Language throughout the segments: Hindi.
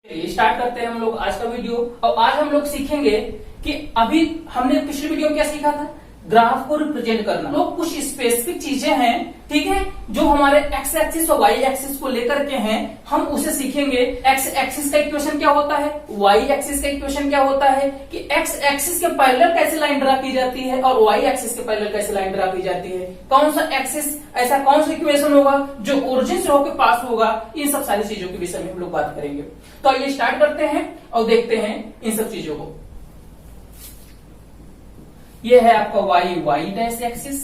स्टार्ट करते हैं हम लोग आज का वीडियो। और आज हम लोग सीखेंगे कि अभी हमने पिछले वीडियो में क्या सीखा था, ग्राफ को रिप्रेजेंट करना। लोग कुछ स्पेसिफिक चीजें हैं, ठीक है, जो हमारे एक्स एक्सिस और वाई एक्सिस को लेकर के हैं, हम उसे सीखेंगे। एक्स एक्सिस का इक्वेशन क्या होता है, वाई एक्सिस का इक्वेशन क्या होता है, कि एक्स एक्सिस के पैरेलल कैसे लाइन ड्रा की जाती है और वाई एक्सिस के पैरेलल कैसे लाइन ड्रा की जाती है, कौन सा एक्सिस ऐसा कौन सा इक्वेशन होगा जो ओरिजिन से होकर पास होगा, इन सब सारी चीजों के विषय में हम लोग बात करेंगे। तो आइए स्टार्ट करते हैं और देखते हैं इन सब चीजों को। ये है आपका वाई वाई डैश एक्सिस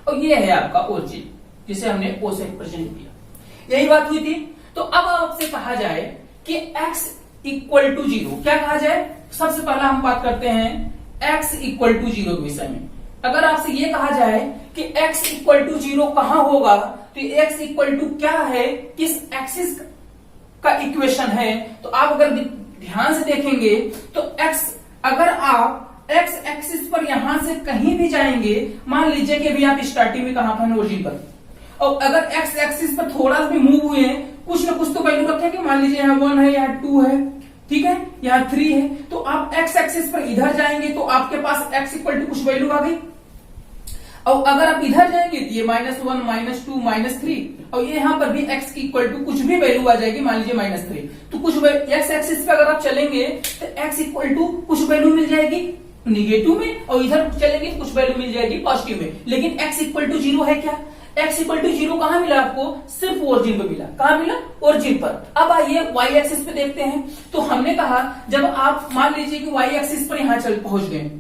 और ये है आपका ओरिजिन जिसे हमने ओ से रिप्रेजेंट किया। यही बात हुई थी। तो अब आपसे कहा जाए कि x इक्वल टू 0 क्या कहा जाए, सबसे पहला हम बात करते हैं x इक्वल टू 0 के विषय में। अगर आपसे ये कहा जाए कि x इक्वल टू 0 कहां होगा, तो x इक्वल टू क्या है, किस एक्सिस का इक्वेशन है, तो आप अगर ध्यान से देखेंगे तो x, अगर आप एक्स एक्सिस पर यहां से कहीं भी जाएंगे, मान लीजिए कि अभी आप स्टार्टिंग में कहां पर, ओरिजिन पर, और अगर एक्स एक्सिस पर थोड़ा भी मूव हुए हैं, कुछ ना कुछ तो वैल्यू रखेंगे। मान लीजिए यहाँ 1 है, यहाँ 2 है, ठीक है, यहाँ 3 है, तो आप एक्स एक्सिस पर इधर जाएंगे तो आपके पास एक्स इक्वल टू कुछ वैल्यू आ गई। और अगर आप इधर जाएंगे तो ये -1 -2 -3, और ये यहाँ पर भी x की इक्वल टू कुछ भी वैल्यू आ जाएगी, मान लीजिए -3, तो कुछ एक्स एक्सिस पे अगर आप चलेंगे तो x इक्वल टू कुछ वैल्यू मिल जाएगी निगेटिव में, और इधर चलेंगे कुछ वैल्यू मिल जाएगी पॉजिटिव में। लेकिन x इक्वल टू 0 है क्या, x इक्वल टू 0 कहां मिला आपको, सिर्फ ओरिजिन पे मिला। कहां मिला, ओरिजिन पर। अब आइए y एक्सिस पे देखते हैं। तो हमने कहा जब आप मान लीजिए कि y एक्सिस पर यहां चल पहुंच गए,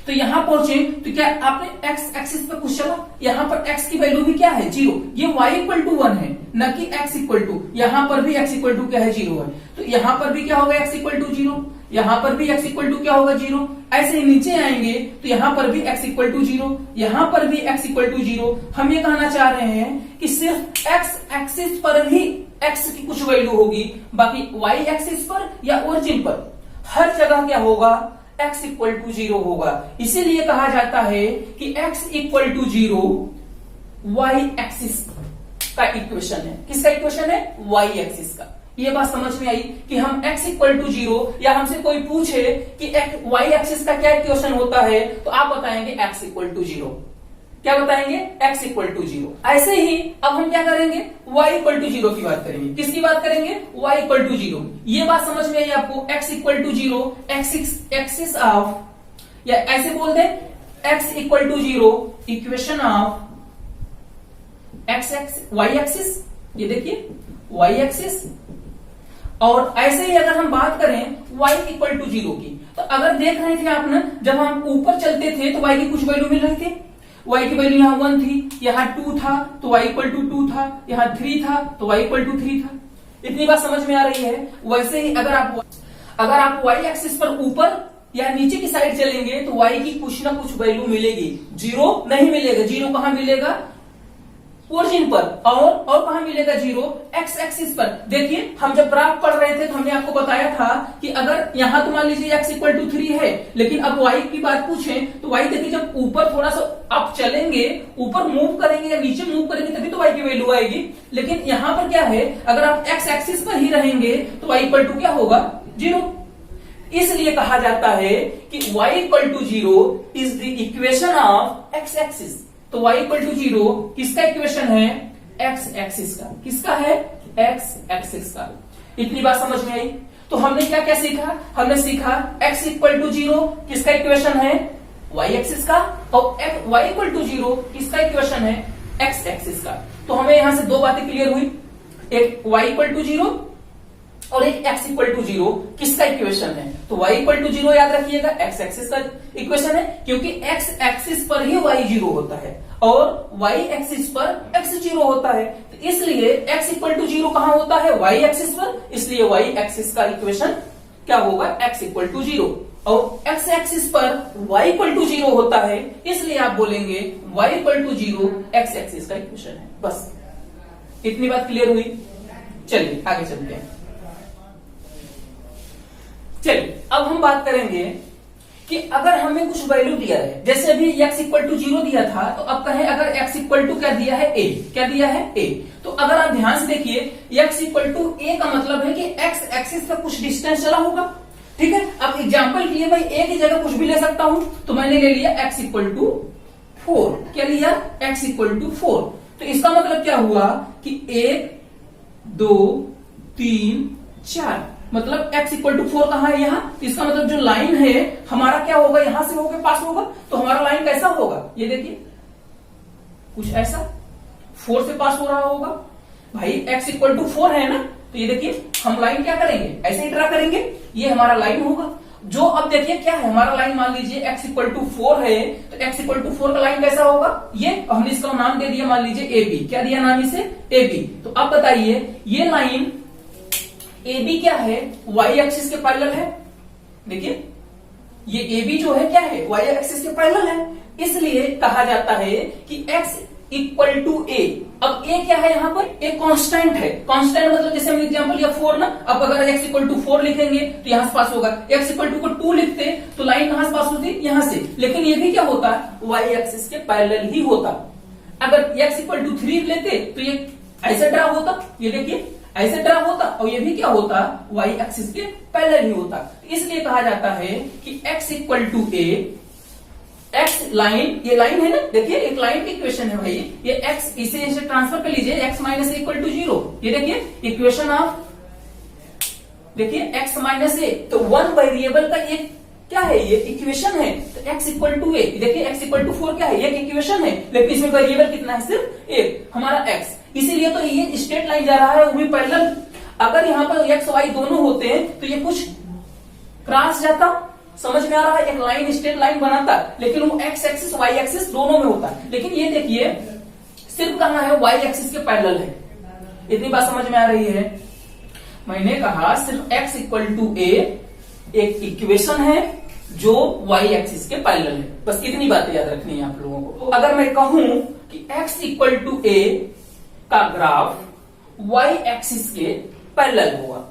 तो यहां पहुंचे तो क्या आपने x एक्सिस पर कुछ चला, यहां पर x की वैल्यू भी क्या है, 0। ये y इक्वल टू 1 है, न कि x इक्वल टू, यहां पर भी x इक्वल टू क्या है, 0 है। तो यहां पर भी क्या होगा, x इक्वल टू 0, यहां पर भी x इक्वल टू क्या होगा, 0। ऐसे ही नीचे आएंगे तो यहां पर भी x इक्वल टू 0, यहां पर भी x इक्वल टू 0। हम ये कहना चाह रहे हैं कि सिर्फ x एक्सिस पर ही x की कुछ वैल्यू होगी, बाकी y एक्सिस पर या ओरिजिन पर हर जगह क्या होगा, x इक्वल टू 0 होगा। इसीलिए कहा जाता है कि x equal to 0 y axis का इक्वेशन है। किसका इक्वेशन है, y एक्सिस का। ये बात समझ में आई कि हम x इक्वल टू 0, या हमसे कोई पूछे कि y एक्सिस का क्या इक्वेशन होता है, तो आप बताएंगे x इक्वल टू 0। क्या बताएंगे, x इक्वल टू 0। ऐसे ही अब हम क्या करेंगे, y इक्वल टू 0 की बात करेंगे। किसकी बात करेंगे, y इक्वल टू 0। ये बात समझ में आई आपको, x equal to 0 axis of, या ऐसे बोल दे x equal to 0 equation of y axis. ये देखिए y एक्सिस। और ऐसे ही अगर हम बात करें y इक्वल टू 0 की, तो अगर देख रहे थे आपने, जब हम ऊपर चलते थे तो y की कुछ वैल्यू मिल रही थी। y की वैल्यू यहाँ 1 थी, यहाँ 2 था तो y इक्वल टू 2 था, यहाँ 3 था तो y इक्वल टू 3 था। इतनी बात समझ में आ रही है। वैसे ही अगर आप y एक्सिस पर ऊपर या नीचे की साइड चलेंगे तो y की कुछ ना कुछ वैल्यू मिलेगी। 0 नहीं मिलेगा, 0 कहां मिलेगा, ओरिजिन पर। और कहां मिलेगा 0, x एक्सिस पर। देखिए हम जब ग्राफ पढ़ रहे थे तो हमने आपको बताया था कि अगर यहां तो मान लीजिए x इक्वल टू 3 है, लेकिन अब y की बात पूछें तो y देखिए जब ऊपर थोड़ा सा आप चलेंगे, ऊपर मूव करेंगे या नीचे मूव करेंगे तभी तो y की वैल्यू आएगी। लेकिन यहां पर क्या है, अगर आप x एक्सिस पर ही रहेंगे तो y इक्वल टू क्या होगा, 0। इसलिए कहा जाता है कि y equal to 0 is the equation of x axis. तो y इक्वल टू 0 किसका इक्वेशन है, x एक्सिस का। किसका है, x एक्सिस का। इतनी बात समझ में आई। तो हमने क्या क्या सीखा, हमने सीखा x इक्वल टू 0 किसका इक्वेशन है, y एक्सिस का, और y इक्वल टू 0 किसका इक्वेशन है, x एक्सिस का। तो हमें यहां से दो बातें क्लियर हुई, एक y इक्वल टू 0 और एक x इक्वल टू 0 किसका इक्वेशन है। तो y इक्वल टू 0 याद रखिएगा, x एक्सिस का इक्वेशन है, क्योंकि x एक्सिस पर ही y 0 होता है और y एक्सिस पर x 0 होता है। तो इसलिए x इक्वल टू 0 कहां होता है, y एक्सिस पर। इसलिए y एक्सिस का इक्वेशन क्या होगा, x इक्वल टू 0। और x एक्सिस पर y इक्वल टू 0 होता है, इसलिए आप बोलेंगे y equal to 0 x axis का इक्वेशन है। बस इतनी बात क्लियर हुई। चलिए आगे चलते हैं। चलिए अब हम बात करेंगे कि अगर हमें कुछ वैल्यू दिया है, जैसे अभी x इक्वल टू 0 दिया था, तो अब कहें अगर x इक्वल टू क्या दिया है, a। क्या दिया है, a। तो अगर आप ध्यान से देखिए x इक्वल टू ए का मतलब है कि x एक्सिस से कुछ डिस्टेंस चला होगा, ठीक है। अब एग्जांपल के लिए मैं ए की जगह कुछ भी ले सकता हूं, तो मैंने ले लिया x इक्वल टू 4। क्या लिया? x equal to 4। तो इसका मतलब क्या हुआ कि 1 2 3 4, मतलब x इक्वल टू 4 कहां है? यहां। तो इसका मतलब जो लाइन है हमारा क्या होगा, यहां से होकर पास होगा। तो हमारा लाइन कैसा होगा, ये देखिए कुछ ऐसा 4 से पास हो रहा होगा। भाई x इक्वल टू 4 है ना, तो ये देखिए हम लाइन क्या करेंगे, ऐसे ही ड्रा करेंगे, ये हमारा लाइन होगा। जो अब देखिए क्या है हमारा लाइन, मान लीजिए x इक्वल टू 4 है, तो x इक्वल टू 4 का लाइन कैसा होगा, ये हमने इसका नाम दे दिया, मान लीजिए AB। क्या दिया नाम इसे? AB। तो अब बताइए ये लाइन AB क्या है, y एक्सिस के पैरेलल है। देखिए ये AB जो है क्या है, y एक्सिस के पैरेलल है, इसलिए कहा जाता है कि x इक्वल टू ए। अब ए क्या है यहाँ पर, एक कांस्टेंट है। कांस्टेंट मतलब जैसे हम एग्जांपल लिया 4 ना, अब अगर x इक्वल टू 4 लिखेंगे तो यहां से पास होगा, x इक्वल टू को 2 लिखते तो लाइन कहां से पास होती, यहां से। लेकिन ये भी क्या होता है, y एक्सिस के पैरेलल ही होता। अगर x इक्वल टू 3 लेते तो ये ऐसे ड्रा होता, ये देखिए ऐसे ड्रा होता, और ये भी क्या होता, y एक्सिस के पैरेलल ही होता। इसलिए कहा जाता है कि x equal to a, x line, ये लाइन है ना, देखिए एक लाइन की इक्वेशन है भाई, ये x इसे ट्रांसफर कर लीजिए, x माइनस इक्वल टू 0। ये देखिए इक्वेशन ऑफ, देखिए x माइनस ए, तो 1 वेरिएबल का एक क्या है, ये इक्वेशन है। तो x इक्वल टू ए, देखिए x इक्वल टू 4 क्या है, एक इक्वेशन है, लेकिन इसमें वेरिएबल कितना है, सिर्फ एक, हमारा x। इसीलिए तो ये स्ट्रेट लाइन जा रहा है, वो भी पैरेलल। अगर यहाँ पर x y दोनों होते हैं तो ये कुछ क्रॉस जाता, समझ में आ रहा है, एक लाइन स्ट्रेट लाइन बनाता, लेकिन वो x एक्सिस y एक्सिस दोनों में होता है। लेकिन ये देखिए सिर्फ कहां है, y एक्सिस के पैरेलल है। इतनी बात समझ में आ रही है। मैंने कहा सिर्फ x इक्वल टू ए एक इक्वेशन है जो y एक्सिस के पैरेलल है, बस इतनी बातें याद रखनी है आप लोगों को। अगर मैं कहूं कि x इक्वल टू ए का ग्राफ y एक्सिस के पैरेलल होगा,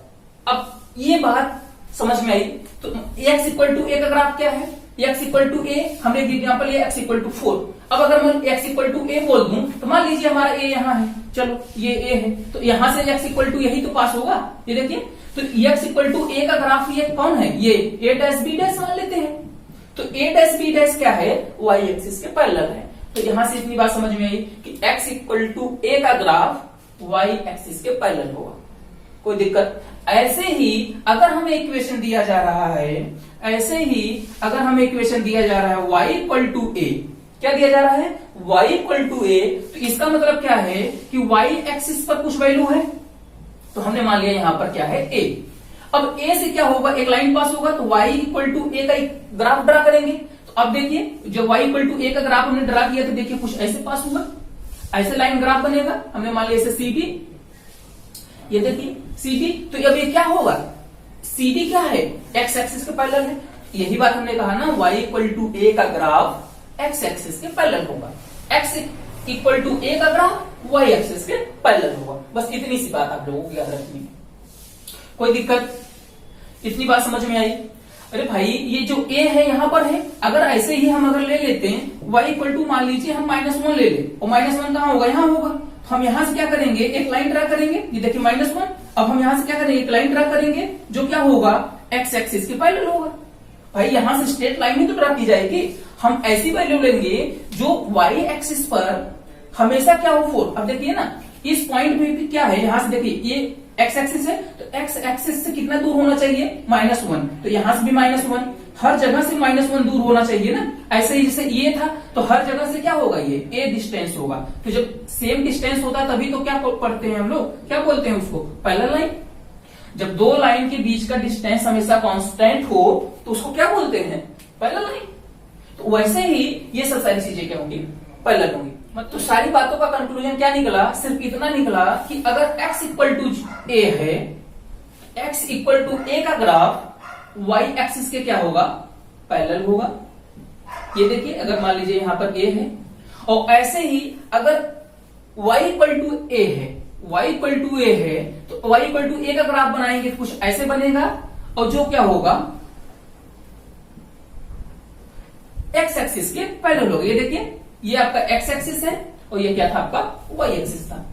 अब ये बात समझ में आई। तो x इक्वल टू ए का ग्राफ क्या है, x इक्वल टू ए, हमने एग्जांपल लिया x इक्वल टू 4। अब अगर मैं x इक्वल टू ए बोल दूं तो मान लीजिए हमारा a यहाँ है, चलो ये a है, तो यहां से x इक्वल टू यही तो पास होगा। ये देखिए तो x इक्वल टू ए का ग्राफ ये कौन है, ये a डैश b डैश मान लेते हैं। तो a डैश b डैश क्या है, y एक्सिस के पैरेलल है। तो यहां से इतनी बात समझ में आई कि x इक्वल टू ए का ग्राफ y एक्सिस के पैरेलल होगा, कोई दिक्कत। ऐसे ही अगर हमें इक्वेशन दिया जा रहा है, ऐसे ही अगर हमें इक्वेशन दिया जा रहा है y इक्वल टू ए, क्या दिया जा रहा है, y इक्वल टू ए, तो इसका मतलब क्या है कि y एक्सिस पर कुछ वैल्यू है, तो हमने मान लिया यहां पर क्या है a। अब a से क्या होगा, एक लाइन पास होगा, तो y इक्वल टू ए का एक ग्राफ ड्रा करेंगे। तो अब देखिए जब y इक्वल टू ए का ग्राफ हमने ड्रा किया तो देखिए कुछ ऐसे पास होगा, ऐसे लाइन ग्राफ बनेगा। हमने मान लिया इसे CD, ये देखिए CD। तो अब ये क्या होगा, CD क्या है, x एक्सिस के पैरेलल है। यही बात हमने कहा ना, y इक्वल टू ए का ग्राफ x एक्सिस के पैरेलल होगा, x इक्वल टू ए का ग्राफ y एक्सिस के पैरेलल होगा। बस इतनी सी बात आप लोगों को याद रखनी है, कोई दिक्कत, इतनी बात समझ में आई। अरे भाई ये जो a है यहां पर है, अगर ऐसे ही हम अगर ले लेते हैं y इक्वल टू, मान लीजिए हम -1 ले लें, और -1 कहां होगा, यहां होगा। तो हम यहां से क्या करेंगे, एक लाइन ड्रा करेंगे, ये देखिए -1। अब हम यहां से क्या करेंगे, एक लाइन ड्रा करेंगे जो क्या होगा, x एक्सिस के पैरेलल होगा। भाई यहां से स्ट्रेट लाइन ही तो ड्रा की जाएगी। हम ऐसी वैल्यू लेंगे जो y एक्सिस पर हमेशा क्या हो, 4। अब देखिए ना इस पॉइंट पे भी क्या है, यहां से देखिए ये x एक्सिस है, तो x एक्सिस से कितना दूर होना चाहिए, -1। तो यहां से भी -1, हर जगह से -1 दूर होना चाहिए ना। ऐसे ही जैसे ये था तो हर जगह से क्या होगा, ये a डिस्टेंस होगा। तो जब सेम डिस्टेंस होता है तभी तो क्या पढ़ते हैं हम लोग, क्या बोलते हैं उसको, पैरेलल लाइन। जब दो लाइन के बीच का डिस्टेंस हमेशा कांस्टेंट हो तो उसको क्या बोलते हैं, पैरेलल लाइन। तो वैसे ही ये सब सारी चीजें क्या होंगी, पैरेलल होंगी। तो सारी बातों का कंक्लूजन क्या निकला, सिर्फ इतना निकला कि अगर x इक्वल टू ए है, x इक्वल टू ए का ग्राफ y एक्सिस के क्या होगा, पैरेलल होगा। ये देखिए अगर मान लीजिए यहां पर a है, और ऐसे ही अगर y इक्वल टू ए है, y इक्वल टू ए है, तो y इक्वल टू ए का ग्राफ बनाएंगे तो कुछ ऐसे बनेगा, और जो क्या होगा, x एक्सिस के पैरेलल होगा। ये देखिए ये आपका x एक्सिस है और ये क्या था, आपका y एक्सिस था।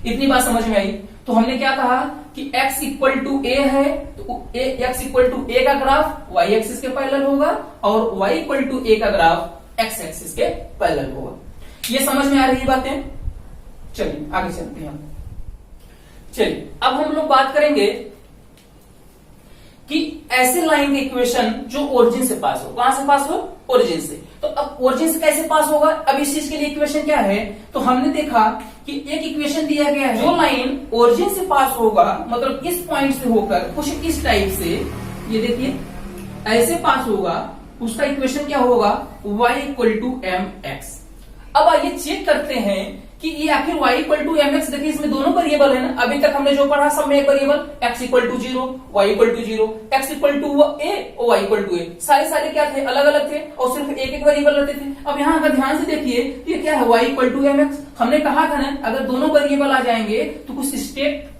इतनी बात समझ में आई। तो हमने क्या कहा कि x इक्वल टू ए है, तो x इक्वल टू ए का ग्राफ y एक्सिस के पैरेलल होगा और y इक्वल टू ए का ग्राफ x एक्सिस के पैरेलल होगा। ये समझ में आ रही बातें? चलिए आगे चलते हैं। चलिए अब हम लोग बात करेंगे कि ऐसे लाइन के इक्वेशन जो ओरिजिन से पास हो। कहां से पास हो? ओरिजिन से। तो अब ओरिजिन से कैसे पास होगा? अब इस चीज के लिए इक्वेशन क्या है? तो हमने देखा कि एक इक्वेशन दिया गया है, जो लाइन ओरिजिन से पास होगा, मतलब इस पॉइंट से होकर कुछ इस टाइप से, ये देखिए ऐसे पास होगा, उसका इक्वेशन क्या होगा? y equal to m x. अब आइए चेक करते हैं कि ये आखिर y equal to m x, देखिए इसमें दोनों वेरिएबल है ना। अभी तक हमने जो पढ़ा सब में एक variable, x equal to 0, y equal to 0, x equal to a और y इक्वल टू a, सारे क्या थे? अलग अलग थे और सिर्फ एक एक वेरिएबल रहते थे। अब यहाँ अगर ध्यान से देखिए ये क्या है? y equal to m x. हमने कहा था ना अगर दोनों वेरिएबल आ जाएंगे तो कुछ स्ट्रेट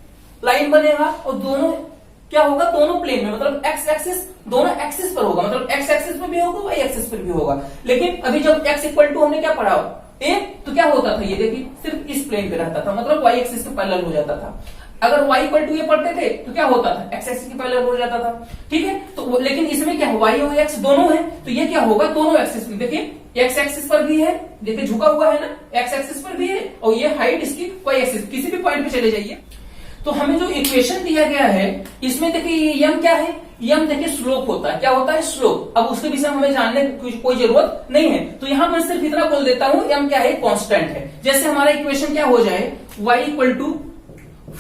लाइन बनेगा और दोनों क्या होगा? दोनों प्लेन में, मतलब x एक्सिस दोनों एक्सिस पर होगा, मतलब x एक्सिस पर भी होगा, y एक्सिस पर भी होगा। लेकिन अभी जब x इक्वल टू हमने क्या पढ़ा a, तो क्या होता था? ये देखिए सिर्फ इस प्लेन पे रहता था, मतलब y एक्सिस के पैरेलल हो जाता था। अगर y इक्वल टू a पढ़ते थे तो क्या होता था? x एक्सिस के पैरेलल हो जाता था। ठीक है, तो लेकिन इसमें क्या है? y और x दोनों है, तो ये क्या होगा? दोनों एक्सिस में, देखिए x एक्सिस पर भी है, देखिए झुका हुआ है ना, x एक्सिस पर भी है और ये हाइट इसकी y एक्सिस, किसी भी पॉइंट पे चले जाइए। तो हमें जो इक्वेशन दिया गया है इसमें देखिए यम क्या है? यम देखिए स्लोप होता है। क्या होता है? स्लोप। अब उसके विषय में हमें जानने की कोई जरूरत नहीं है, तो यहां मैं सिर्फ इतना बोल देता हूं यम क्या है? कांस्टेंट है। जैसे हमारा इक्वेशन क्या हो जाए? y इक्वल टू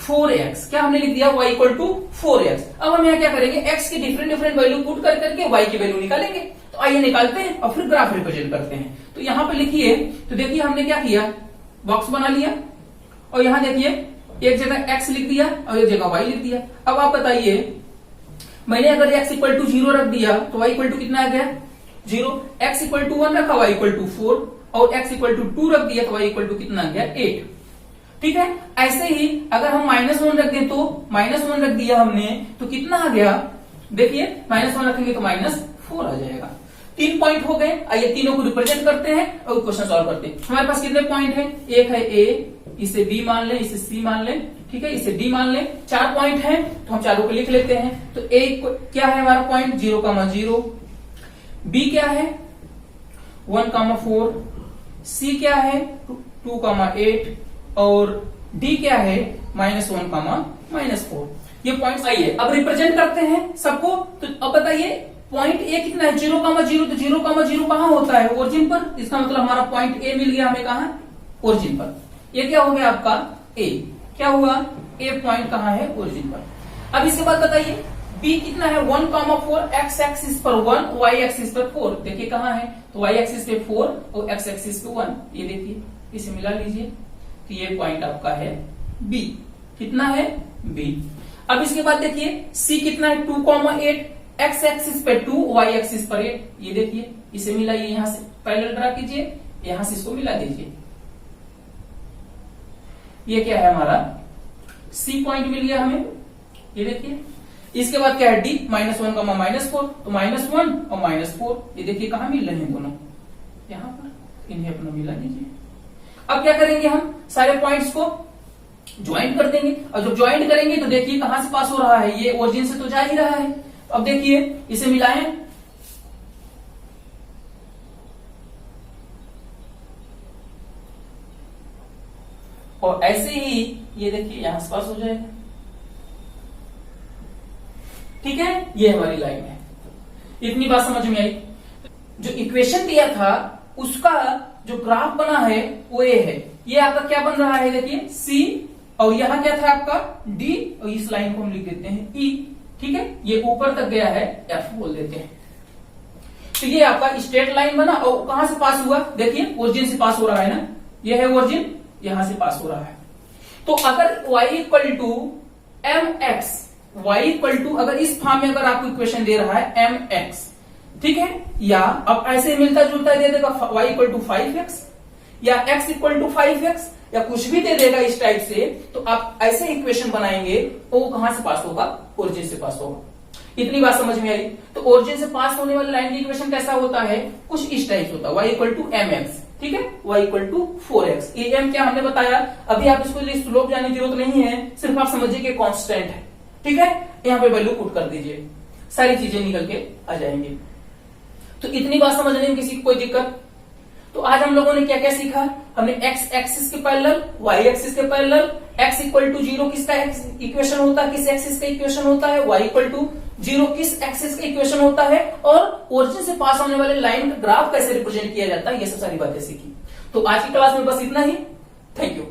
4x, क्या हमने लिख दिया? y equal to 4x। अब हम यहाँ क्या करेंगे? x की डिफरेंट वैल्यू पुट कर करके y की वैल्यू निकालेंगे। तो आइए निकालते हैं और फिर ग्राफ रिप्रेजेंट करते हैं। तो यहाँ पे लिखिए, तो देखिए हमने क्या किया? बॉक्स बना लिया और यहाँ देखिए एक जगह x लिख दिया और एक जगह y लिख दिया। अब आप बताइए, मैंने अगर x इक्वल टू 0 रख दिया तो y इक्वल टू कितना आ गया? 0। x इक्वल टू 1 रखा, y इक्वल टू 4 और x इक्वल टू 2 रख दिया तो y इक्वल टू कितना आ गया? 8। ठीक है, ऐसे ही अगर हम -1 रख दें तो -1 रख दिया हमने तो कितना आ गया? देखिए -1 रखेंगे तो -4 आ जाएगा। 3 पॉइंट हो गए। आइए तीनों को रिप्रेजेंट करते हैं और क्वेश्चन सॉल्व करते हैं। हमारे पास कितने पॉइंट है? एक है a, इसे b मान लें, इसे c मान लें, ठीक है, इसे d मान लें। 4 पॉइंट हैं तो हम चारों को लिख लेते हैं। तो a क्या है हमारा पॉइंट? 0,0। b क्या है? 1,4। c क्या है? 2,8 और d क्या है? -1,-4। ये पॉइंट्स आइए अब रिप्रेजेंट करते हैं सबको। तो अब बताइए पॉइंट ए कितना है? 0,0। तो 0,0 कहां होता है? ओरिजिन पर। इसका मतलब हमारा पॉइंट ए मिल गया हमें कहां? ओरिजिन पर। ये क्या हो गया आपका? ए। क्या हुआ? ए पॉइंट कहां है? ओरिजिन पर। अब इसके बाद बताइए बी कितना है? 1,4। एक्स एक्सिस पर 1, वाई एक्सिस पर 4। देखिए कहां है? तो वाई एक्सिस पे 4 और एक्स एक्सिस पे 1। ये देखिए इसे मिला लीजिए, तो ये पॉइंट आपका है बी। कितना है? बी। अब इसके बाद देखिए सी कितना है? 2,8। एक्स एक्सिस पे 2, वाई एक्सिस पर 8। ये देखिए इसे मिलाइए, यहां से पैरेलल ड्रा कीजिए, यहां से इसको मिला दीजिए। ये क्या है हमारा? सी पॉइंट मिल गया हमें। ये देखिए इसके बाद क्या है? डी -1, -4। तो -1 और -4 ये देखिए कहां मिल रहे हैं? दोनों यहां पर। इन्हें अपना मिला दीजिए। अब क्या करेंगे? हम सारे पॉइंट्स को ज्वाइंट कर देंगे और जब ज्वाइंट करेंगे तो देखिए कहां से पास हो रहा है? ये ओरिजिन से तो जा ही रहा है। अब देखिए इसे मिलाएं, और ऐसे ही ये देखिए यहां से पास हो जाएगा। ठीक है, ये हमारी लाइन है। इतनी बात समझ में आई। जो इक्वेशन दिया था उसका जो ग्राफ बना है वो ए है। ये आपका क्या बन रहा है? देखिए सी, और यहां क्या था आपका? डी, और इस लाइन को हम लिख देते हैं ई। ठीक है, ये ऊपर तक गया है, एफ बोल देते हैं। तो ये आपका स्ट्रेट लाइन बना और कहां से पास हुआ? देखिए ओरिजिन से पास हो रहा है ना, ये है ओरिजिन, यहां से पास हो रहा है। तो अगर y equal to m x, y equal to, अगर इस फॉर्म में अगर आपको इक्वेशन दे रहा है एम एक्स, ठीक है, या अब ऐसे मिलता जुलता दे देगा y इक्वल टू 5x या x इक्वल टू 5x या कुछ भी दे देगा इस टाइप से, तो आप ऐसे इक्वेशन बनाएंगे तो वो कहां से पास होगा? ओरिजिन से पास होगा। इतनी बात समझ में आई। तो ओरिजिन से पास होने वाली लाइन की इक्वेशन कैसा होता है? कुछ इस टाइप से होता है, y equal to m x. ठीक है, y इक्वल टू 4x। ये m क्या हमने बताया, अभी आप इसको लिए स्लोप जानने की जरूरत नहीं है, सिर्फ आप समझिए कि कांस्टेंट है। ठीक है, यहाँ पे वैल्यू पुट कर दीजिए, सारी चीजें निकल के आ जाएंगी। तो इतनी बात समझने में किसी को कोई दिक्कत? तो आज हम लोगों ने क्या क्या सीखा, हमने x एक्सिस के पैरेलल, y एक्सिस के पैरेलल, x इक्वल टू 0 किसका इक्वेशन होता है, किस एक्सिस का इक्वेशन होता है, y इक्वल टू 0 किस एक्सिस का इक्वेशन होता है, और ओरिजिन से पास होने वाले लाइन का ग्राफ कैसे रिप्रेजेंट किया जाता है, ये सब सारी बातें सीखी। तो आज की क्लास में बस इतना ही। Thank you.